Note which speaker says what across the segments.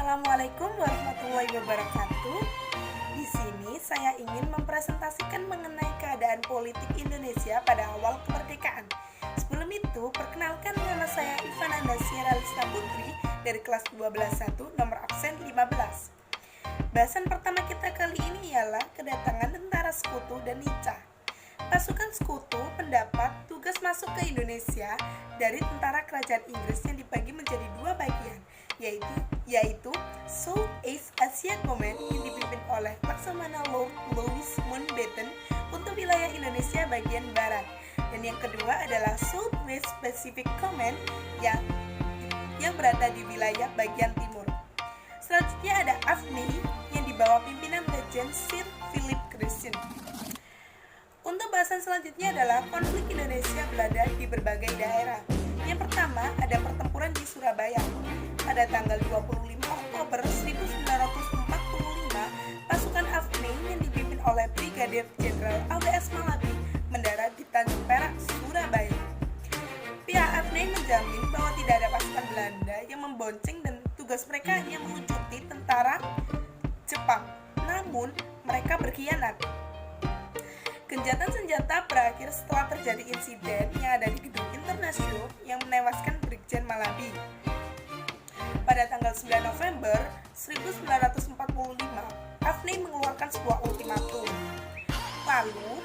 Speaker 1: Assalamualaikum warahmatullahi wabarakatuh. Di sini saya ingin mempresentasikan mengenai keadaan politik Indonesia pada awal kemerdekaan. Sebelum itu, perkenalkan nama saya Ivana Nasyara Lista Putri dari kelas 12.1 nomor absen 15. Bahasan pertama kita kali ini ialah kedatangan tentara sekutu dan Nica. Pasukan sekutu mendapat tugas masuk ke Indonesia dari tentara kerajaan Inggris yang dibagi menjadi dua bagian, yaitu South East Asia Command yang dipimpin oleh Laksamana Lord Louis Mountbatten untuk wilayah Indonesia bagian barat, dan yang kedua adalah South West Pacific Command yang berada di wilayah bagian timur. Selanjutnya ada AFNI yang dibawa pimpinan Legend Sir Philip Christian. Untuk bahasan selanjutnya adalah konflik Indonesia-Belanda di berbagai daerah. Yang pertama ada pertempuran di Surabaya. Pada tanggal 25 Oktober 1945, pasukan AFNI yang dipimpin oleh Brigadir Jenderal AWS Malabi mendarat di Tanjung Perak, Surabaya. Pihak AFNI menjamin bahwa tidak ada pasukan Belanda yang membonceng dan tugas mereka hanya melucuti tentara Jepang. Namun, mereka berkhianat. Genjatan senjata berakhir setelah terjadi insiden yang ada di Gedung Internasional yang menewaskan Brigjen Malabi. Pada tanggal 9 November 1945, AFNI mengeluarkan sebuah ultimatum. Lalu,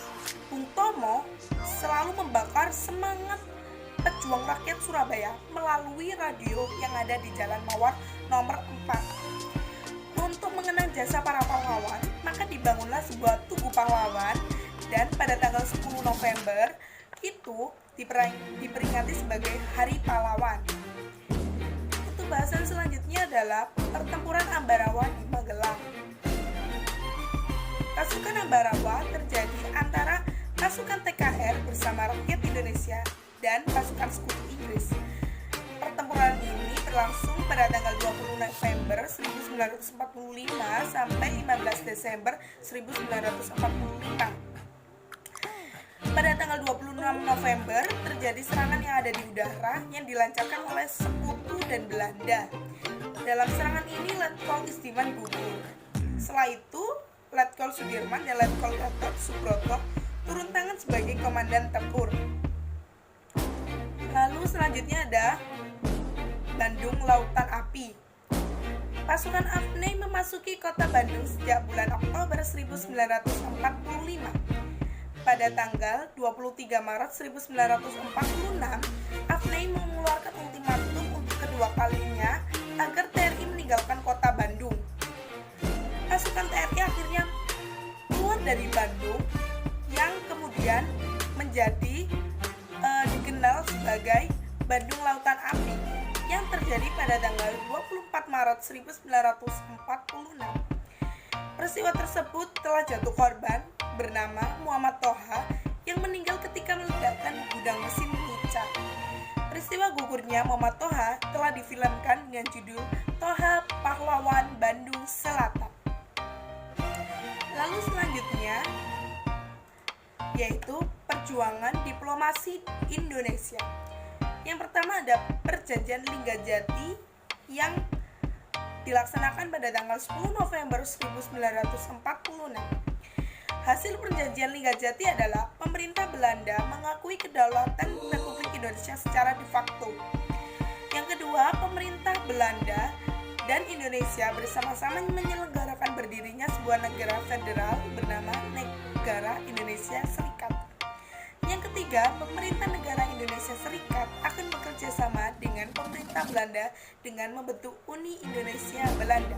Speaker 1: Bung Tomo selalu membakar semangat pejuang rakyat Surabaya melalui radio yang ada di Jalan Mawar nomor 4. Untuk mengenang jasa para pahlawan, maka dibangunlah sebuah tugu pahlawan, dan pada tanggal 10 November itu diperingati sebagai Hari Pahlawan. Untuk bahasan selanjutnya adalah pertempuran Ambarawa di Magelang. Pasukan Ambarawa terjadi antara pasukan TKR bersama rakyat Indonesia dan pasukan sekutu Inggris. Pertempuran ini berlangsung pada tanggal 20 November 1945 sampai 15 Desember 1945. Pada tanggal 26 November terjadi serangan yang ada di udara yang dilancarkan oleh Sekutu dan Belanda. Dalam serangan ini Letkol Istiman gugur. Setelah itu Letkol Sudirman dan Letkol Gatot Subroto turun tangan sebagai komandan tempur. Lalu selanjutnya ada Bandung Lautan Api. Pasukan AFNI memasuki kota Bandung sejak bulan Oktober 1945. Pada tanggal 23 Maret 1946, AFNI mengeluarkan ultimatum untuk kedua kalinya agar TRI meninggalkan kota Bandung. Pasukan TRI akhirnya keluar dari Bandung yang kemudian menjadi dikenal sebagai Bandung Lautan Api yang terjadi pada tanggal 24 Maret 1946. Peristiwa tersebut telah jatuh korban bernama Muhammad Toha yang meninggal ketika meledakkan gudang mesin Nica. Peristiwa gugurnya Muhammad Toha telah difilmkan dengan judul Toha Pahlawan Bandung Selatan. Lalu selanjutnya yaitu perjuangan diplomasi Indonesia. Yang pertama ada Perjanjian Linggajati yang dilaksanakan pada tanggal 10 November 1946. Hasil perjanjian Linggajati adalah pemerintah Belanda mengakui kedaulatan Republik Indonesia secara de facto. Yang kedua, pemerintah Belanda dan Indonesia bersama-sama menyelenggarakan berdirinya sebuah negara federal bernama Negara Indonesia Serikat. Yang ketiga, pemerintah negara Indonesia Serikat akan bekerja sama dengan pemerintah Belanda dengan membentuk Uni Indonesia Belanda.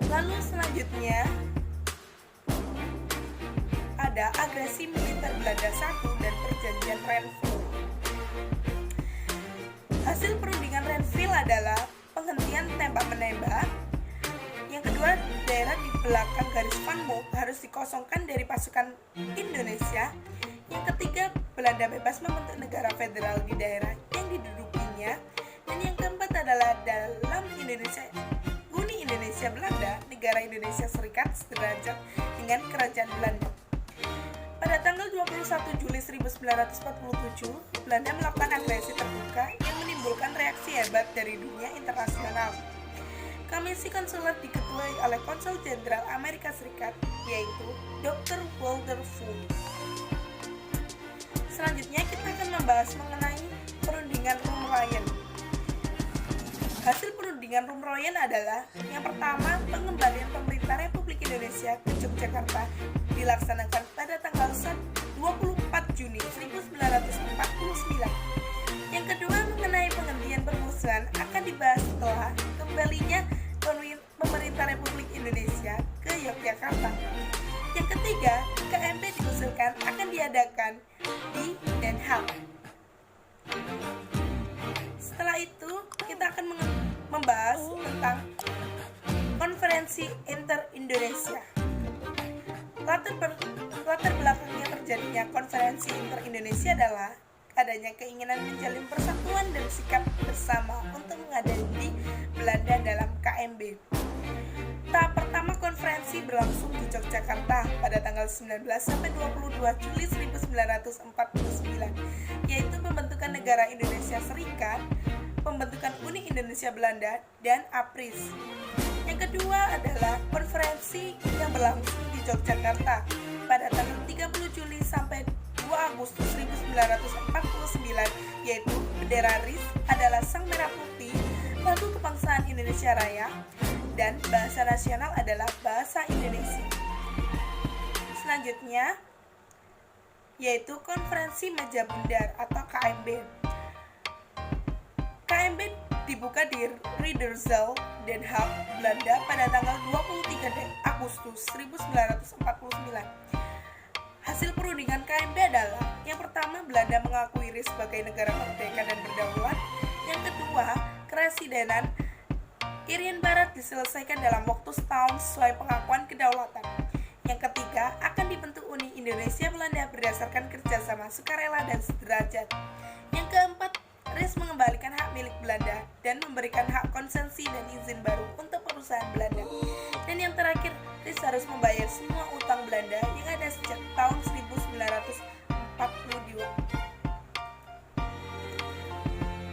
Speaker 1: Lalu selanjutnya ada agresi militer Belanda I dan perjanjian Renville. Hasil perundingan Renville adalah penghentian tembak-menembak. Yang kedua, daerah di belakang garis Van Mook harus dikosongkan dari pasukan Indonesia. Yang ketiga, Belanda bebas membentuk negara federal di daerah yang didudukinya. Dan yang keempat adalah dalam Uni Indonesia Belanda, negara Indonesia Serikat sederajat dengan kerajaan Belanda. Pada tanggal 21 Juli 1947, Belanda melakukan agresi terbuka yang menimbulkan reaksi hebat dari dunia internasional. Komisi Konsuler diketuai oleh Konsul Jenderal Amerika Serikat, yaitu Dr. Walter Full. Selanjutnya kita akan membahas mengenai perundingan Rumroyen. Hasil perundingan Rumroyen adalah yang pertama, pengembalian pemerintah Republik Indonesia ke Yogyakarta dilaksanakan pada tanggal 24 Juni 1949. Yang kedua, mengenai penghentian permusuhan akan dibahas setelah kembalinya pemerintah Republik Indonesia ke Yogyakarta. Yang ketiga, KMP diusulkan akan diadakan di Den Haag. Setelah itu, kita akan membahas tentang Konferensi Inter-Indonesia. Latar belakangnya terjadinya Konferensi Inter-Indonesia adalah adanya keinginan menjalin persatuan dan sikap bersama untuk menghadapi Belanda dalam KMB. Tahap pertama konferensi berlangsung di Yogyakarta pada tanggal 19 sampai 22 Juli 1949, yaitu pembentukan negara Indonesia Serikat, pembentukan Uni Indonesia Belanda, dan APRIS. Yang kedua adalah konferensi yang berlangsung di Yogyakarta pada tanggal 30 Juli sampai 2 Agustus 1949, yaitu bendera RIS adalah sang merah putih, lagu kebangsaan Indonesia Raya, dan bahasa nasional adalah bahasa Indonesia. Selanjutnya yaitu Konferensi Meja Bundar atau KMB. KMB dibuka di Ridderzaal, Den Haag, Belanda pada tanggal 23 Agustus 1949. Hasil perundingan KMB adalah yang pertama, Belanda mengakui RIS sebagai negara merdeka dan berdaulat. Yang kedua, keresidenan Irian Barat diselesaikan dalam waktu setahun sesuai pengakuan kedaulatan. Yang ketiga, akan dibentuk Uni Indonesia Belanda berdasarkan kerjasama sukarela dan sederajat. Yang keempat, RIS mengembalikan hak milik Belanda dan memberikan hak konsesi dan izin baru untuk perusahaan Belanda. Dan yang terakhir, RIS harus membayar semua utang Belanda yang ada sejak tahun 1942.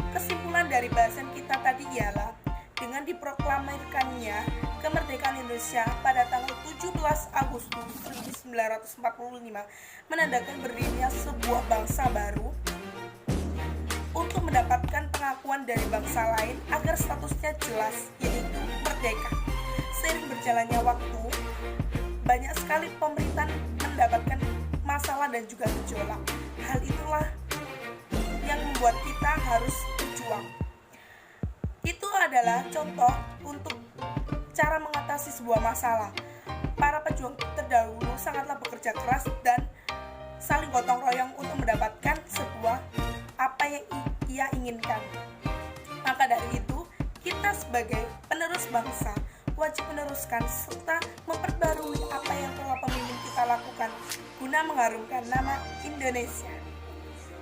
Speaker 1: Kesimpulan dari bahasan kita tadi ialah dengan diproklamirkannya kemerdekaan Indonesia pada tanggal 17 Agustus 1945 menandakan berdirinya sebuah bangsa baru untuk mendapatkan pengakuan dari bangsa lain agar statusnya jelas, yaitu merdeka. Seiring berjalannya waktu, banyak sekali pemerintahan mendapatkan masalah dan juga gejolak. Hal itulah yang membuat kita harus berjuang. Itu adalah contoh untuk cara mengatasi sebuah masalah. Para pejuang terdahulu sangatlah bekerja keras dan saling gotong royong untuk mendapatkan sebuah apa yang ia inginkan. Maka dari itu, kita sebagai penerus bangsa wajib meneruskan serta memperbarui apa yang telah pemimpin kita lakukan guna mengharumkan nama Indonesia.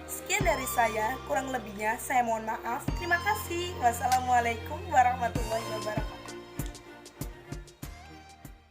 Speaker 1: Sekian dari saya, kurang lebihnya saya mohon maaf. Terima kasih. Wassalamualaikum warahmatullahi wabarakatuh.